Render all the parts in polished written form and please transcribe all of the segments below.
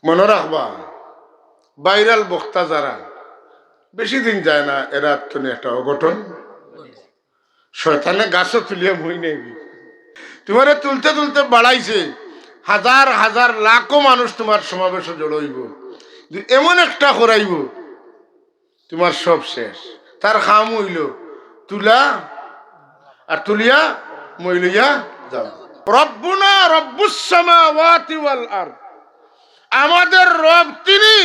মনে রাখবা, ভাইরাল বক্তা যারা বেশি দিন যায় না, এরা তুমি একটা অঘটন। শয়তানে গাছও তুলিয়া মই নেই, তোমারে তুলতে তুলতে বাড়াইছে, হাজার হাজার লাখো মানুষ তোমার সমাবেশে জড়াইব, এমন একটা করাইব তোমার সব শেষ। তার খাম হইল তুলা আর তুলিয়া মই লইয়া যাও। রব্বুনা রব্বুস সামাওয়াতি ওয়াল আরদ, আমাদের রব তিনি,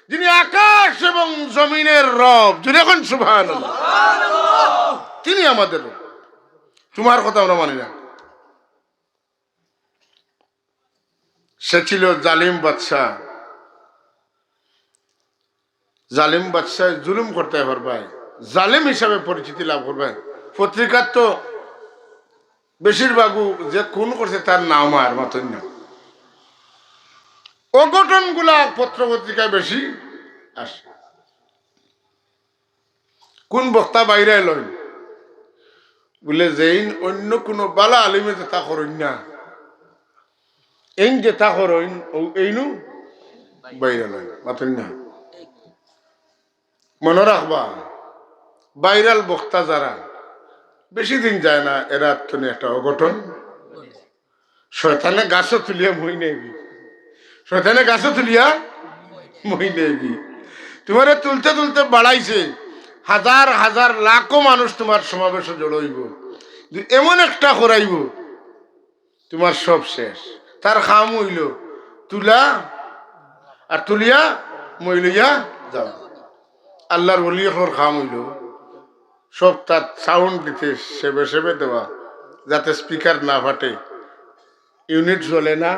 যিনি আকাশ এবং জমিনের রব। যদি এখন সুবহানাল্লাহ, তিনি আমাদের রব। তোমার কথা আমরা মানি না। সে ছিল জালিম বাদশাহ। জালিম বাদশাহ জুলুম করতে পারবে, জালিম হিসাবে পরিচিতি লাভ করবে। পত্রিকার তো বেশিরভাগ যে খুন করছে তার নাম আর মতন না, অঘটন গুলা পত্র পত্রিকায় বেশি আসে। কোন বক্তা বাইরে লয় বলে যে অন্য কোন বালা আলিমে যে তা করেন না, এই যে তা করেন এইনু বাইরে লয় মতন না। মনে রাখবা, ভাইরাল বক্তা যারা বেশি দিন যায় না, এরা তুমি একটা অঘটন। শয়তানে গাছও তুলিয়া মই নেবি, শয়তানে গাছও তুলিয়া মই নেবি। তোমারে তুলতে তুলতে বাড়াইছে, হাজার হাজার লাখো মানুষ তোমার সমাবেশে জড়াইব, এমন একটা করাইব তোমার সব শেষ। তার খাম হইল তুলা আর তুলিয়া মই লইয়া যাও। আল্লাহর ওলির খাম হইল সব তার সাউন্ড দিতে সেবে সেবে দেওয়া, যাতে স্পিকার না ফাটে, ইউনিট চলে না,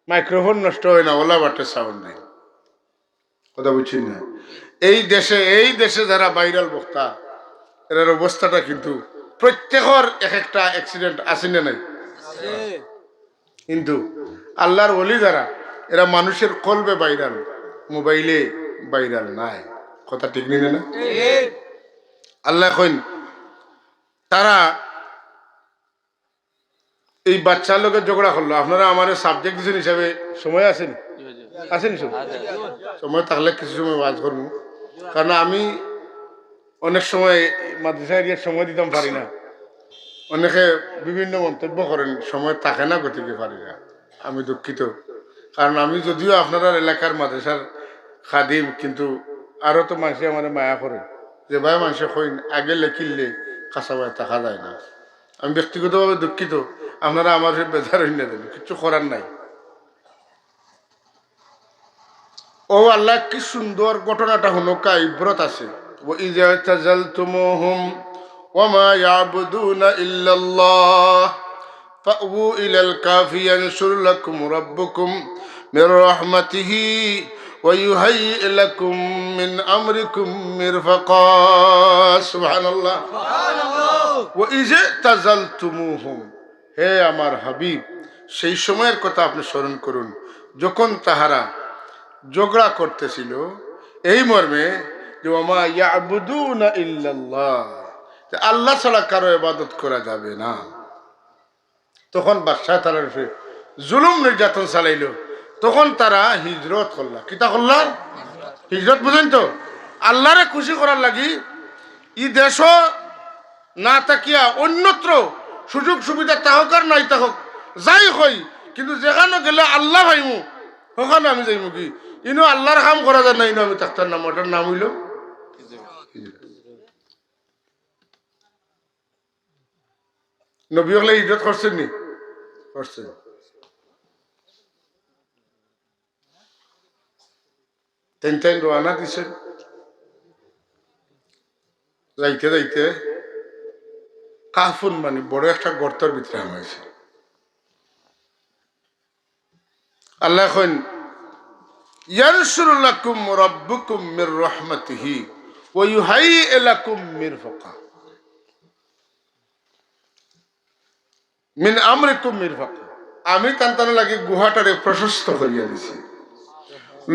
মাইক্রোফোন নষ্ট হয় না, ওলা বাটে সাউন্ড দেয়। কথা বুঝছি না? এই দেশে যারা ভাইরাল বক্তা, এর অবস্থাটা কিন্তু প্রত্যেকের এক একটা অ্যাক্সিডেন্ট আছে না নাই? কিন্তু আল্লাহর ওলি যারা, এরা মানুষের কলবে ভাইরাল, মোবাইলে ভাইরাল নাই। কথা ঠিক নেই না? আল্লাহ কইন তারা এই বাচ্চার লোকের ঝগড়া করলো, আপনারা আমার সাবজেক্ট দিচ্ছেন হিসাবে সময় আসেনি? আসেনি সময় থাকলে কিছু সময় ওয়াজ করবো, কারণ আমি অনেক সময় মাদ্রাসা এরিয়ার সময় দিতাম পারি না। অনেকে বিভিন্ন মন্তব্য করেন, সময় থাকে না, গতিকে পারি না। আমি দুঃখিত, কারণ আমি যদিও আপনার এলাকার মাদ্রাসার খাদিম, কিন্তু আরো তো মানুষে আমার মায়া করে যে ভাই মানুষে কইন আগে লেখিলে কাঁচা ভাই থাকা যায় না। আমি ব্যক্তিগতভাবে দুঃখিত, আপনারা আমার বেজার হইনা দেন, কিছু করার নাই। ও আল্লাহ, কি সুন্দর ঘটনাটা হলো, কা ইব্রত আছে। وَإِذَا اعْتَزَلْتُمُوهُمْ وَمَا يَعْبُدُونَ إِلَّا اللَّهَ فَأْوُوا إِلَى الْكَهْفِ يَنشُرْ لَكُمْ رَبُّكُمْ مِنْ رَحْمَتِهِ وَيُهَيِّئْ لَكُمْ مِنْ أَمْرِكُمْ مِرْفَقًا سبحان الله وَإِذَا اعْتَزَلْتُمُوهُمْ, হে আমার হাবিব, সেই সময়ের কথা আপনি স্মরণ করুন যখন তাহারা ঝগড়া করতেছিল এই মর্মে যে ওমা ইয়াবুদুনা ইল্লাল্লাহ, আল্লাহ ছাড়া কারো ইবাদত করা যাবে না। তখন বাদশাহ তার জুলুম নির্যাতন চালাইলো, তখন তারা হিজরত করলা। কিতা করলা? হিজরত। বুঝেন তো, আল্লাহরে খুশি করার লাগি ই দেশ না তাকিয়া অন্যত্র সুযোগ সুবিধা তাহক আর নাই তাহক যাই হই, কিন্তু যেখানে গেলে আল্লাহ ভাইমু ওখানে আমি যাইমু। কি ইনো আল্লাহর কাম করা যায় না, ইনো আমি তার নাম, ওটার নাম হইল নবী হলে হিজরত করছেন নি? করছেন। তিন রওনা দিছেন, যাইতে যাইতে কাফুন মানে বড় একটা গর্তের ভিতরে হয়েছে। আল্লাহ কইন ইয়ানসুরু লাকুম রাব্বুকুম মির রাহমাতিহি ওয়া ইউহাইয়্যি লাকুম মিরফাকা মিন আমরিকুম মিরফাকা। আমি তান্তানো লাগি গুহাটারে প্রশস্ত করিয়া দিছি,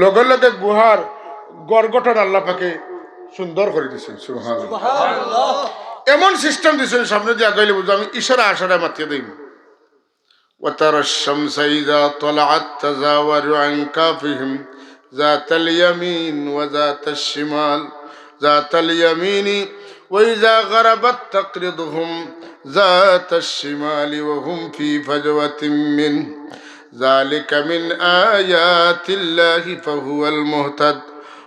লগে লগে গুহার গড়গঠন আল্লাহ পাকে সুন্দর করে দিয়েছেন। সুবহানাল্লাহ। এমন সিস্টেম দিয়েছেন, সামনে দিয়ে আগাইলে বুঝো আমি ইশারা আশারা মাতিয়ে দিই, وترى الشمس إذا طلعت تزاور عن كافهم ذات اليمين وذات الشمال ذات اليمين وإذا غربت تقرضهم ذات الشمال وهم في فجوة منه ذلك من آيات الله فهو المهتد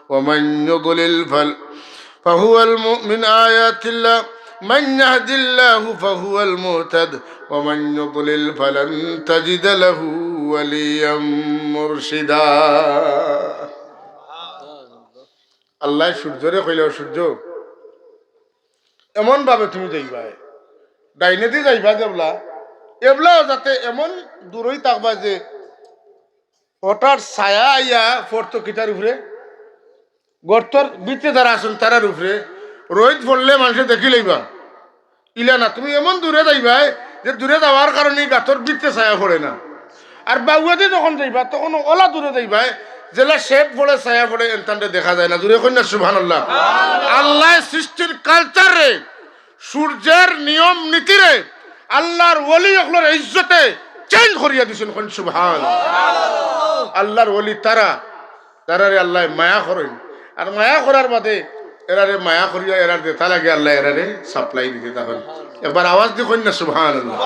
ومن يضلل فهو من آيات الله من يهد الله فهو المهتد ومن يضلل فلن تجد له وليا مرشدا আল্লাহ সূর্যরে কইল সূর্য এমন ভাবে তুমি যাইবা ডাইনে দিয়ে যাইবা যেবলা এবলাও যাতে এমন দূরই থাকবা যে হঠাৎ ছায়া আইয়া পড়তো কিতার উপরে গর্তর ভিতরে যারা আসুন তারার উপরে রোহিত পড়লে মানুষে দেখি লইবা ইলা না তুমি এমন দূরে যাইবা যে দূরে যাওয়ার কারণে গাছর ভিতরে ছায়া পড়ে না আর বাউয়াতে যখন যাইবা তখন ওলা দূরে যাইবা জেলা শেপ পড়ে ছায়া পড়ে এনতানটা দেখা যায় না দূরে কন্যা সুবহানাল্লাহ আল্লাহ সৃষ্টির কালচারে সূর্যের নিয়ম নীতিরে আল্লাহর ওলি অকলের ইজ্জতে চেঞ্জ করিয়া দিছেন কোন সুবহানাল্লাহ আল্লাহর ওলি তারারে আল্লাহ মায়া করেন আর মায়া করার বাদে এরারে মায়া করিয়া এরার দেতা লাগে আল্লাহ এরারে সাপ্লাই দিতে তখন একবার আওয়াজ দিয়ে কন্যা সুবহানাল্লাহ